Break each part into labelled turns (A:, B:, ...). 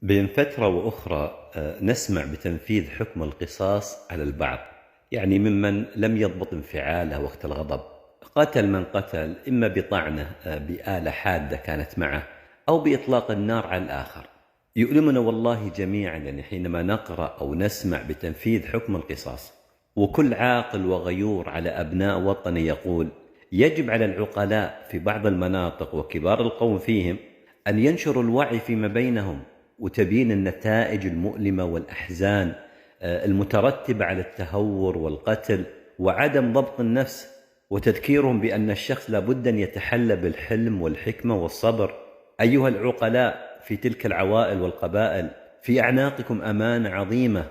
A: بين فترة وأخرى نسمع بتنفيذ حكم القصاص على البعض، يعني ممن لم يضبط انفعاله وقت الغضب، قتل من قتل إما بطعنه بآلة حادة كانت معه أو بإطلاق النار على الآخر. يؤلمنا والله جميعا يعني حينما نقرأ أو نسمع بتنفيذ حكم القصاص، وكل عاقل وغيور على أبناء وطنه يقول يجب على العقلاء في بعض المناطق وكبار القوم فيهم أن ينشروا الوعي فيما بينهم وتبيين النتائج المؤلمة والأحزان المترتبة على التهور والقتل وعدم ضبط النفس، وتذكيرهم بأن الشخص لابد أن يتحلى بالحلم والحكمة والصبر. أيها العقلاء في تلك العوائل والقبائل، في أعناقكم أمانة عظيمة،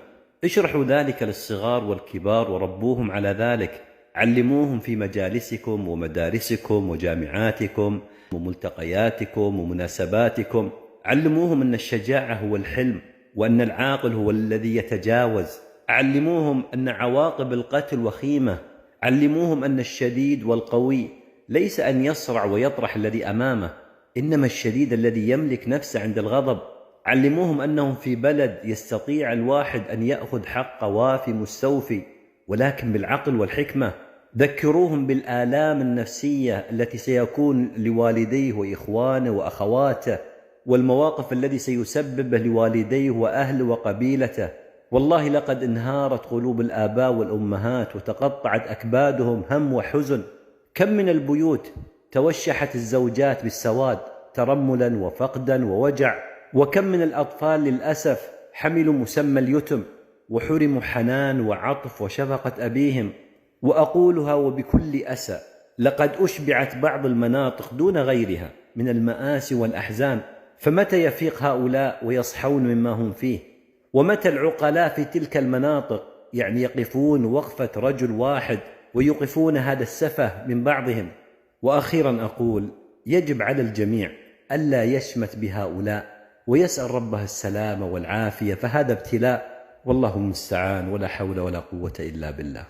A: اشرحوا ذلك للصغار والكبار وربوهم على ذلك، علموهم في مجالسكم ومدارسكم وجامعاتكم وملتقياتكم ومناسباتكم، علموهم أن الشجاعة هو الحلم، وأن العاقل هو الذي يتجاوز، علموهم أن عواقب القتل وخيمة، علموهم أن الشديد والقوي ليس أن يصرع ويطرح الذي أمامه، إنما الشديد الذي يملك نفسه عند الغضب. علموهم أنهم في بلد يستطيع الواحد أن يأخذ حق وافي مستوفي، ولكن بالعقل والحكمة. ذكروهم بالآلام النفسية التي سيكون لوالديه وإخوانه وأخواته، والمواقف التي سيسببه لوالديه وأهله وقبيلته. والله لقد انهارت قلوب الآباء والأمهات وتقطعت أكبادهم هم وحزن. كم من البيوت توشحت الزوجات بالسواد ترملا وفقدا ووجع، وكم من الأطفال للأسف حملوا مسمى اليتم وحرموا حنان وعطف وشفقة أبيهم. وأقولها وبكل أسى، لقد أشبعت بعض المناطق دون غيرها من المآسي والأحزان، فمتى يفيق هؤلاء ويصحون مما هم فيه؟ ومتى العقلاء في تلك المناطق يعني يقفون وقفة رجل واحد ويوقفون هذا السفه من بعضهم؟ وأخيرا أقول يجب على الجميع ألا يشمت بهؤلاء ويسأل ربه السلامة والعافية، فهذا ابتلاء، والله المستعان، ولا حول ولا قوة إلا بالله.